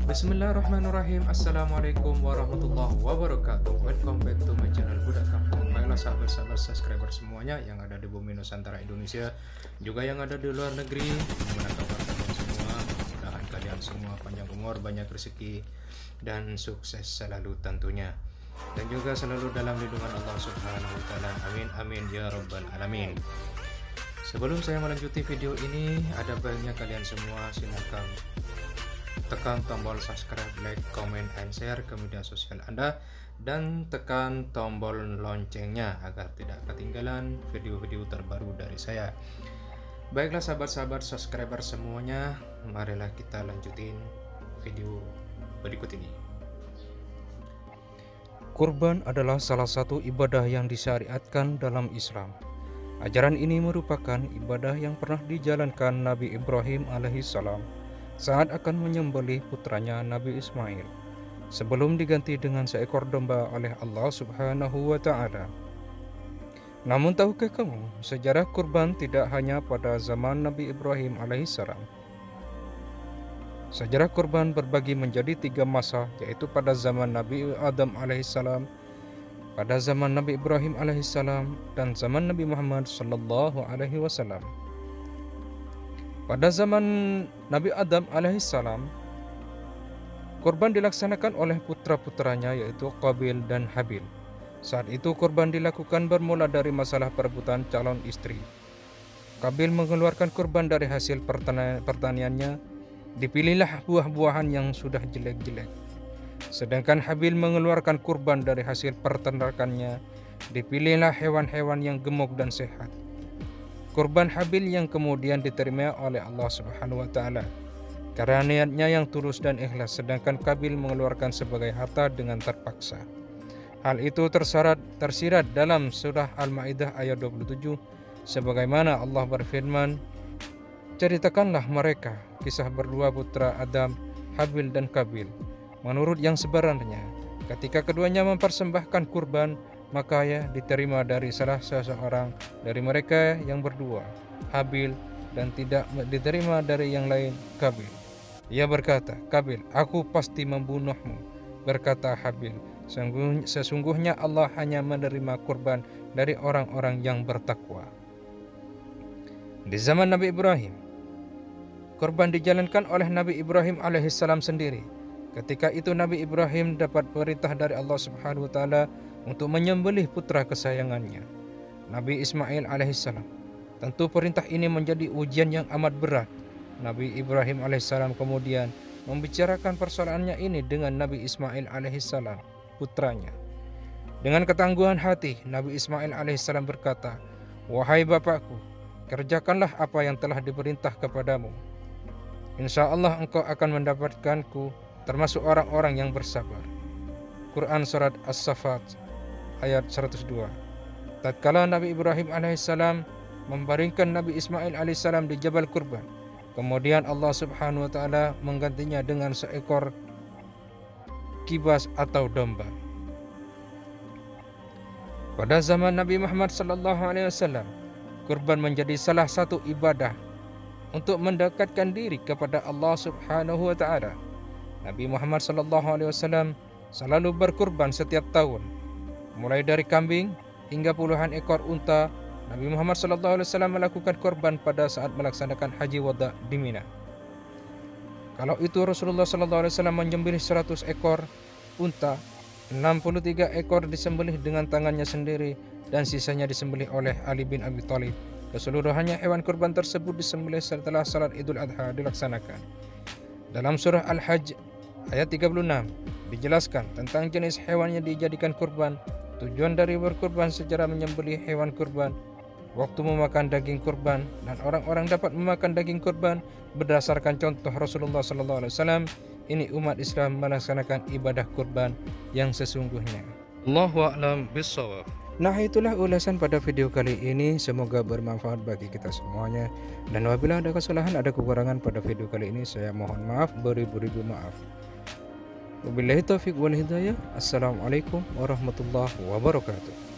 Bismillahirrahmanirrahim. Assalamualaikum warahmatullahi wabarakatuh. Welcome back to my channel Budak Kampung. Baiklah sahabat-sahabat subscriber semuanya yang ada di bumi Nusantara Indonesia, juga yang ada di luar negeri. Gimana kabar kalian semua? Mudah-mudahan kalian semua panjang umur, banyak rezeki, dan sukses selalu tentunya. Dan juga selalu dalam lindungan Allah Subhanahu wa taala. Amin amin ya rabbal alamin. Sebelum saya melanjuti video ini, ada baiknya kalian semua silakan tekan tombol subscribe, like, comment, and share ke media sosial Anda, dan tekan tombol loncengnya agar tidak ketinggalan video-video terbaru dari saya. Baiklah sahabat-sahabat subscriber semuanya, marilah kita lanjutin video berikut ini. Kurban adalah salah satu ibadah yang disyariatkan dalam Islam. Ajaran ini merupakan ibadah yang pernah dijalankan Nabi Ibrahim alaihissalam saat akan menyembelih putranya Nabi Ismail, sebelum diganti dengan seekor domba oleh Allah Subhanahu wa taala. Namun tahukah kamu, sejarah kurban tidak hanya pada zaman Nabi Ibrahim alaihissalam. Sejarah kurban berbagi menjadi 3 masa, yaitu pada zaman Nabi Adam alaihissalam, pada zaman Nabi Ibrahim alaihissalam, dan zaman Nabi Muhammad sallallahu alaihi wasallam. Pada zaman Nabi Adam alaihissalam, kurban dilaksanakan oleh putra-putranya yaitu Qabil dan Habil. Saat itu kurban dilakukan bermula dari masalah perebutan calon istri. Qabil mengeluarkan kurban dari hasil pertaniannya, dipilihlah buah-buahan yang sudah jelek-jelek. Sedangkan Habil mengeluarkan kurban dari hasil peternakannya, dipilihlah hewan-hewan yang gemuk dan sehat. Kurban Habil yang kemudian diterima oleh Allah Subhanahu wa taala karena niatnya yang tulus dan ikhlas, sedangkan Qabil mengeluarkan sebagai harta dengan terpaksa. Hal itu tersirat dalam surah Al-Maidah ayat 27, sebagaimana Allah berfirman, "Ceritakanlah mereka kisah berdua putra Adam, Habil dan Qabil, menurut yang sebenarnya, ketika keduanya mempersembahkan kurban, maka ya diterima dari salah seseorang dari mereka yang berdua, Habil, dan tidak diterima dari yang lain, Qabil. Ia berkata, Qabil, aku pasti membunuhmu. Berkata Habil, sesungguhnya Allah hanya menerima kurban dari orang-orang yang bertakwa." Di zaman Nabi Ibrahim, kurban dijalankan oleh Nabi Ibrahim alaihissalam sendiri. Ketika itu Nabi Ibrahim dapat perintah dari Allah Subhanahu wa taala untuk menyembelih putra kesayangannya, Nabi Ismail alaihissalam. Tentu perintah ini menjadi ujian yang amat berat. Nabi Ibrahim alaihissalam kemudian membicarakan persoalannya ini dengan Nabi Ismail alaihissalam, putranya. Dengan ketangguhan hati, Nabi Ismail alaihissalam berkata, "Wahai bapakku, kerjakanlah apa yang telah diperintah kepadamu. Insya Allah engkau akan mendapatkanku termasuk orang-orang yang bersabar." Quran Surat As-Saffat ayat 102. Tatkala Nabi Ibrahim alaihissalam membaringkan Nabi Ismail alaihissalam di Jabal Kurban, kemudian Allah Subhanahu wa taala menggantinya dengan seekor kibas atau domba. Pada zaman Nabi Muhammad sallallahu alaihi wasallam, kurban menjadi salah satu ibadah untuk mendekatkan diri kepada Allah Subhanahu wa taala. Nabi Muhammad sallallahu alaihi wasallam selalu berkurban setiap tahun, mulai dari kambing hingga puluhan ekor unta. Nabi Muhammad sallallahu alaihi wasallam melakukan kurban pada saat melaksanakan haji wada di Mina. Kalau itu Rasulullah sallallahu alaihi wasallam menyembelih 100 ekor unta, 63 ekor disembelih dengan tangannya sendiri dan sisanya disembelih oleh Ali bin Abi Thalib. Keseluruhannya hewan kurban tersebut disembelih setelah salat Idul Adha dilaksanakan. Dalam surah Al-Hajj ayat 36 dijelaskan tentang jenis hewan yang dijadikan kurban, tujuan dari berkurban secara menyembelih hewan kurban, waktu memakan daging kurban, dan orang-orang dapat memakan daging kurban berdasarkan contoh Rasulullah SAW. Ini umat Islam melaksanakan ibadah kurban yang sesungguhnya. Allahu a'lam bishawab. Nah, itulah ulasan pada video kali ini. Semoga bermanfaat bagi kita semuanya. Dan apabila ada kesalahan, ada kekurangan pada video kali ini, saya mohon maaf beribu-ribu maaf. Wabillahi taufiq wal hidayah. Assalamualaikum warahmatullahi wabarakatuh.